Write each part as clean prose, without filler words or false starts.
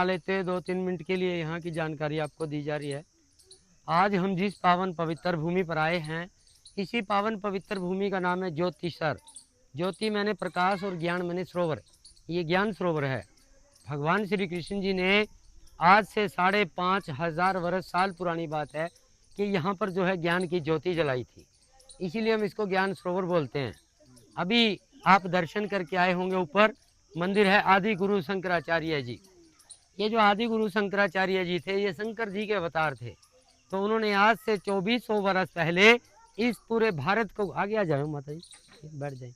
लेते 2-3 मिनट के लिए यहाँ की जानकारी आपको दी जा रही है। आज हम जिस पावन पवित्र भूमि पर आए हैं, इसी पावन पवित्र भूमि का नाम है ज्योतिसर। ज्योति मैंने प्रकाश और ज्ञान मैंने सरोवर, ये ज्ञान सरोवर है। भगवान श्री कृष्ण जी ने आज से 5,500 वर्ष साल पुरानी बात है कि यहाँ पर जो है ज्ञान की ज्योति जलाई थी, इसीलिए हम इसको ज्ञान सरोवर बोलते हैं। अभी आप दर्शन करके आए होंगे, ऊपर मंदिर है आदि गुरु शंकराचार्य जी। ये जो आदि गुरु शंकराचार्य जी थे, ये शंकर जी के अवतार थे। तो उन्होंने आज से 2400 वर्ष पहले इस पूरे भारत को, आगे आ जाओ माता जी बैठ जाए।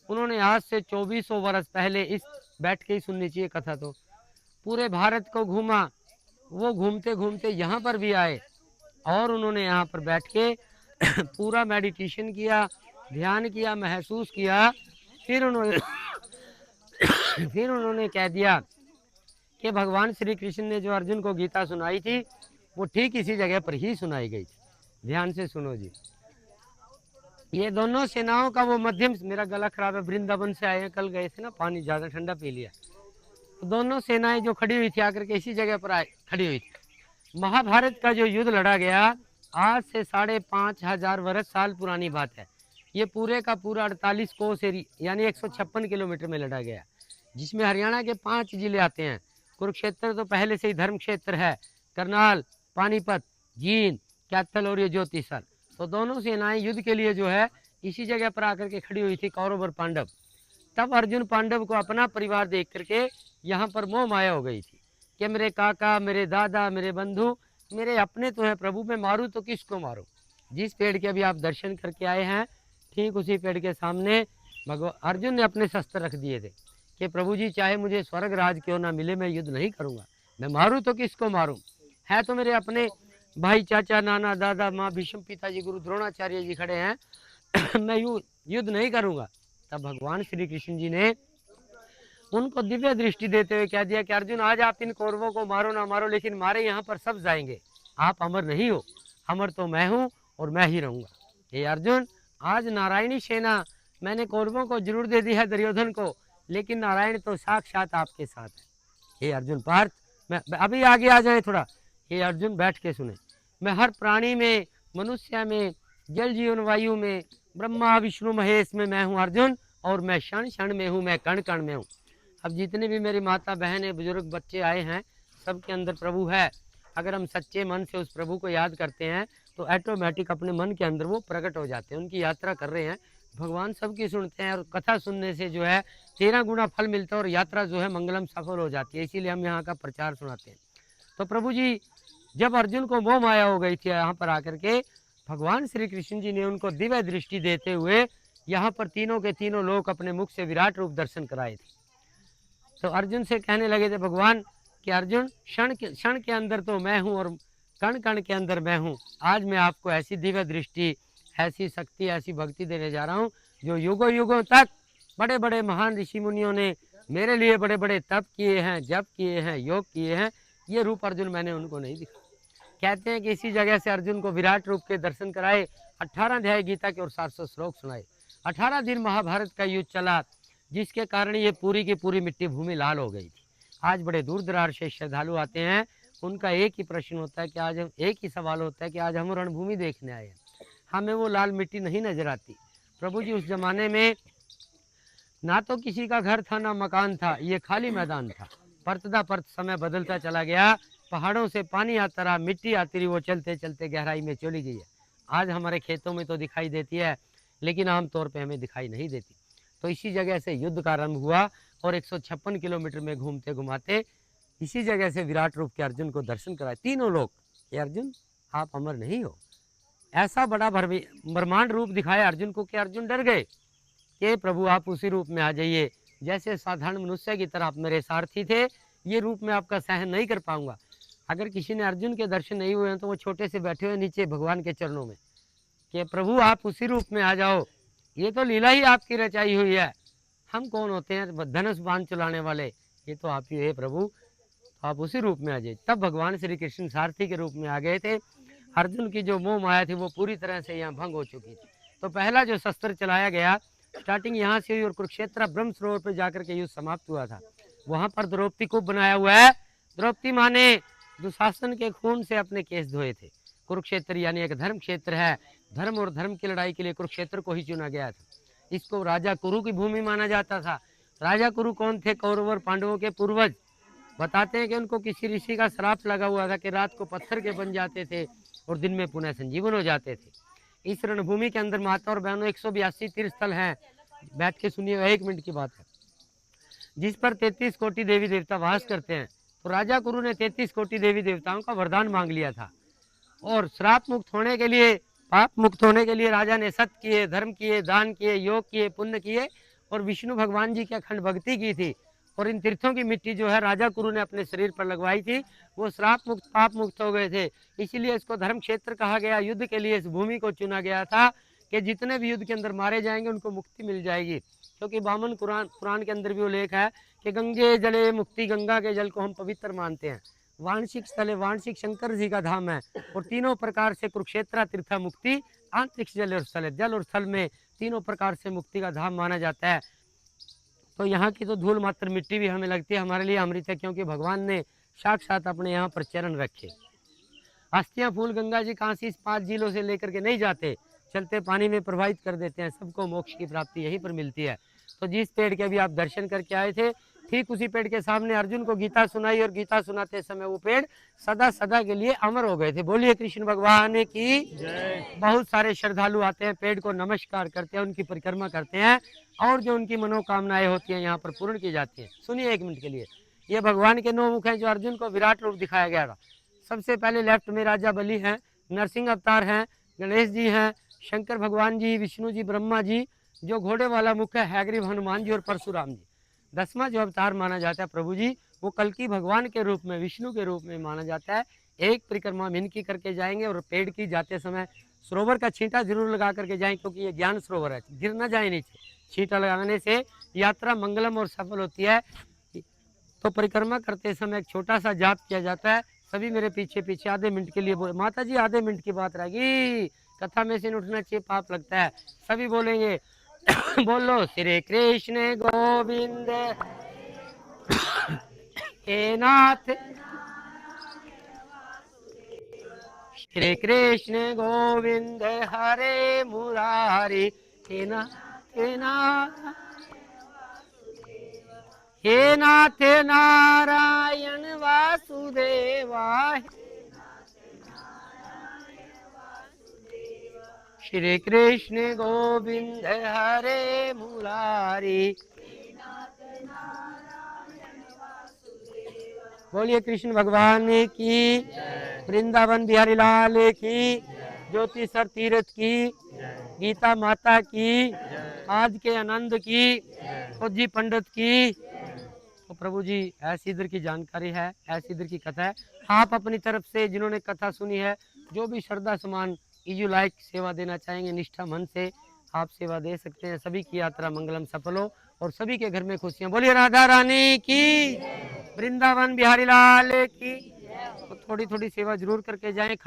उन्होंने आज से 2400 वर्ष पहले इस, बैठ के ही सुननी चाहिए कथा, तो पूरे भारत को घूमा। वो घूमते घूमते यहाँ पर भी आए और उन्होंने यहाँ पर बैठ के पूरा मेडिटेशन किया, ध्यान किया, महसूस किया। फिर उन्होंने फिर उन्होंने कह दिया कि भगवान श्री कृष्ण ने जो अर्जुन को गीता सुनाई थी, वो ठीक इसी जगह पर ही सुनाई गई थी। ध्यान से सुनो जी। ये दोनों सेनाओं का वो मध्यम, मेरा गला खराब है, वृंदावन से आए हैं, कल गए थे ना, पानी ज़्यादा ठंडा पी लिया। तो दोनों सेनाएं जो खड़ी हुई थी आकर के इसी जगह पर खड़ी हुई थी। महाभारत का जो युद्ध लड़ा गया आज से 5,500 वर्ष साल पुरानी बात है। ये पूरे का पूरा 48 कोस यानी 156 किलोमीटर में लड़ा गया, जिसमें हरियाणा के 5 जिले आते हैं। कुरुक्षेत्र तो पहले से ही धर्म क्षेत्र है, करनाल, पानीपत, जींद, कैथल और ये ज्योतिसर। तो दोनों सेनाएं युद्ध के लिए जो है इसी जगह पर आकर के खड़ी हुई थी, कौरव और पांडव। तब अर्जुन पांडव को अपना परिवार देख करके यहाँ पर मोह माया हो गई थी कि मेरे काका, मेरे दादा, मेरे बंधु, मेरे अपने तो है प्रभु, मैं मारूं तो किसको मारूं। जिस पेड़ के अभी आप दर्शन करके आए हैं, ठीक उसी पेड़ के सामने भगवान अर्जुन ने अपने शस्त्र रख दिए थे कि प्रभु जी चाहे मुझे स्वर्ग राज क्यों ना मिले, मैं युद्ध नहीं करूंगा, मैं मारूं तो किसको मारूं। है तो मेरे अपने भाई, चाचा, नाना, दादा, माँ, भीष्म पिताजी, गुरु द्रोणाचार्य जी खड़े हैं मैं युद्ध नहीं करूंगा। तब भगवान श्री कृष्ण जी ने उनको दिव्य दृष्टि देते हुए कह दिया कि अर्जुन आज आप इन कौरवों को मारो ना मारो, लेकिन मारे यहाँ पर सब जाएंगे, आप अमर नहीं हो, अमर तो मैं हूँ और मैं ही रहूंगा। हे अर्जुन, आज नारायणी सेना मैंने कौरवों को जरूर दे दी है दुर्योधन को, लेकिन नारायण तो साक्षात आपके साथ है। हे अर्जुन पार्थ, मैं अभी आगे आ जाए थोड़ा। हे अर्जुन बैठ के सुने, मैं हर प्राणी में, मनुष्य में, जल जीवन वायु में, ब्रह्मा विष्णु महेश में मैं हूँ अर्जुन, और मैं क्षण क्षण में हूँ, मैं कण कण में हूँ। अब जितने भी मेरी माता बहन बुजुर्ग बच्चे आए हैं, सबके अंदर प्रभु है। अगर हम सच्चे मन से उस प्रभु को याद करते हैं तो ऑटोमेटिक अपने मन के अंदर वो प्रकट हो जाते हैं। उनकी यात्रा कर रहे हैं, भगवान सबकी सुनते हैं, और कथा सुनने से जो है 13 गुना फल मिलता है और यात्रा जो है मंगलम सफल हो जाती है। इसीलिए हम यहाँ का प्रचार सुनाते हैं। तो प्रभु जी जब अर्जुन को मोह माया हो गई थी यहाँ पर आकर के, भगवान श्री कृष्ण जी ने उनको दिव्य दृष्टि देते हुए यहाँ पर तीनों के तीनों लोग अपने मुख से विराट रूप दर्शन कराए थे। तो अर्जुन से कहने लगे थे भगवान कि अर्जुन, क्षण के अंदर तो मैं हूँ और कण कण के अंदर मैं हूँ। आज मैं आपको ऐसी दिव्य दृष्टि, ऐसी शक्ति, ऐसी भक्ति देने जा रहा हूँ जो युगों युगों तक बड़े बड़े महान ऋषि मुनियों ने मेरे लिए बड़े बड़े तप किए हैं, जप किए हैं, योग किए हैं। ये रूप अर्जुन मैंने उनको नहीं दिखा। कहते हैं कि इसी जगह से अर्जुन को विराट रूप के दर्शन कराए, 18 अध्याय गीता के और 700 श्लोक सुनाए। 18 दिन महाभारत का युद्ध चला, जिसके कारण ये पूरी की पूरी मिट्टी भूमि लाल हो गई थी। आज बड़े दूर दराज से श्रद्धालु आते हैं, उनका एक ही प्रश्न होता है कि आज हम, एक ही सवाल होता है कि आज हम रणभूमि देखने आए हैं, हमें वो लाल मिट्टी नहीं नजर आती। प्रभु जी उस जमाने में ना तो किसी का घर था ना मकान था, ये खाली मैदान था। परतदा परत समय बदलता चला गया, पहाड़ों से पानी आता रहा, मिट्टी आती रही, वो चलते चलते गहराई में चली गई है। आज हमारे खेतों में तो दिखाई देती है, लेकिन आमतौर पे हमें दिखाई नहीं देती। तो इसी जगह से युद्ध का आरंभ हुआ और 156 किलोमीटर में घूमते घुमाते इसी जगह से विराट रूप के अर्जुन को दर्शन कराए तीनों लोग। ये अर्जुन, आप अमर नहीं हो। ऐसा बड़ा ब्रह्मांड रूप दिखाया अर्जुन को कि अर्जुन डर गए कि प्रभु आप उसी रूप में आ जाइए, जैसे साधारण मनुष्य की तरह आप मेरे सारथी थे, ये रूप में आपका सहन नहीं कर पाऊंगा। अगर किसी ने अर्जुन के दर्शन नहीं हुए हैं तो वो छोटे से बैठे हुए नीचे भगवान के चरणों में कि प्रभु आप उसी रूप में आ जाओ, ये तो लीला ही आपकी रचाई हुई है, हम कौन होते हैं धनुष बाण चलाने वाले, ये तो आप ही है प्रभु, तो आप उसी रूप में आ जाइए। तब भगवान श्री कृष्ण सारथी के रूप में आ गए थे। अर्जुन की जो मोह माया थी वो पूरी तरह से यहाँ भंग हो चुकी थी। तो पहला जो शस्त्र चलाया गया, स्टार्टिंग यहाँ से हुई और कुरुक्षेत्र ब्रह्म सरोवर पर जाकर के युद्ध समाप्त हुआ था। वहाँ पर द्रौपदी को बनाया हुआ है, द्रौपदी माँ ने दुशासन के खून से अपने केस धोए थे। कुरुक्षेत्र यानी एक धर्म क्षेत्र है, धर्म और धर्म की लड़ाई के लिए कुरुक्षेत्र को ही चुना गया था। इसको राजा कुरु की भूमि माना जाता था। राजा कुरु कौन थे? कौरव और पांडवों के पूर्वज। बताते हैं कि उनको किसी ऋषि का श्राप लगा हुआ था कि रात को पत्थर के बन जाते थे और दिन में पुनः संजीवन हो जाते थे। इस रणभूमि के अंदर माता और बहनों 182 तीर्थ स्थल हैं। बैठ के सुनिए, 1 मिनट की बात है, जिस पर 33 कोटि देवी देवता वास करते हैं। तो राजा कुरु ने 33 कोटि देवी देवताओं का वरदान मांग लिया था और श्राप मुक्त होने के लिए, पाप मुक्त होने के लिए राजा ने सत्य किए, धर्म किए, दान किए, योग किए, पुण्य किए और विष्णु भगवान जी की अखंड भक्ति की थी। और इन तीर्थों की मिट्टी जो है राजा कुरु ने अपने शरीर पर लगवाई थी, वो श्राप मुक्त पाप मुक्त हो गए थे। इसीलिए इसको धर्म क्षेत्र कहा गया। युद्ध के लिए इस भूमि को चुना गया था कि जितने भी युद्ध के अंदर मारे जाएंगे उनको मुक्ति मिल जाएगी। क्योंकि बामन पुराण के अंदर भी उल्लेख है कि गंगे जले मुक्ति, गंगा के जल को हम पवित्र मानते हैं। वार्षिक स्थल है, वार्षिक शंकर जी का धाम है और तीनों प्रकार से कुरुक्षेत्र तीर्थ मुक्ति आंतरिक जल और स्थल है। जल और स्थल में तीनों प्रकार से मुक्ति का धाम माना जाता है। तो यहाँ की तो धूल मात्र मिट्टी भी हमें लगती है हमारे लिए अमृत है, क्योंकि भगवान ने साक्षात अपने यहाँ पर चरण रखे। अस्थियां फूल गंगा जी काशी इस 5 जिलों से लेकर के नहीं जाते, चलते पानी में प्रवाहित कर देते हैं। सबको मोक्ष की प्राप्ति यहीं पर मिलती है। तो जिस पेड़ के अभी आप दर्शन करके आए थे, ठीक उसी पेड़ के सामने अर्जुन को गीता सुनाई और गीता सुनाते समय वो पेड़ सदा सदा के लिए अमर हो गए थे। बोलिए कृष्ण भगवान की जय। बहुत सारे श्रद्धालु आते हैं, पेड़ को नमस्कार करते हैं, उनकी परिक्रमा करते हैं और जो उनकी मनोकामनाएं होती हैं यहाँ पर पूर्ण की जाती हैं। सुनिए 1 मिनट के लिए, ये भगवान के 9 मुख हैं जो अर्जुन को विराट रूप दिखाया गया था। सबसे पहले लेफ्ट में राजा बलि हैं, नरसिंह अवतार हैं, गणेश जी हैं, शंकर भगवान जी, विष्णु जी, ब्रह्मा जी, जो घोड़े वाला मुख है हैग्रीव हनुमान जी और परशुराम जी। 10वां जो अवतार माना जाता है प्रभु जी, वो कल्कि भगवान के रूप में, विष्णु के रूप में माना जाता है। एक परिक्रमा इनकी करके जाएंगे और पेड़ की जाते समय सरोवर का छींटा जरूर लगा करके जाएं, क्योंकि ये ज्ञान सरोवर है, गिर ना जाए नीचे। छींटा लगाने से यात्रा मंगलम और सफल होती है। तो परिक्रमा करते समय एक छोटा सा जाप किया जाता है। सभी मेरे पीछे पीछे आधे मिनट के लिए बोले। माता जी आधे मिनट की बात रहेगी, कथा में से उठना चाहिए, पाप लगता है। सभी बोलेंगे बोलो श्री कृष्ण गोविंद हे नाथ, श्री कृष्ण गोविंद हरे मुरारी, हे नाथ हे नाथ नारायण वासुदेवा, श्री कृष्ण गोविंद हरे मुरारी। बोलिए कृष्ण भगवान की, वृंदावन बिहारी लाल की, ज्योति सर तीर्थ की, गीता माता की, आज के आनंद की, फौजी पंडित की। तो प्रभु जी ऐसी इधर की जानकारी है, ऐसी इधर की कथा है। आप अपनी तरफ से जिन्होंने कथा सुनी है, जो भी श्रद्धा समान इजू लाइक सेवा देना चाहेंगे, निष्ठा मन से आप सेवा दे सकते हैं। सभी की यात्रा मंगलम सफल हो और सभी के घर में खुशियां। बोलिए राधा रानी की, वृंदावन बिहारी लाल की। तो थोड़ी थोड़ी सेवा जरूर करके जाएं। खाली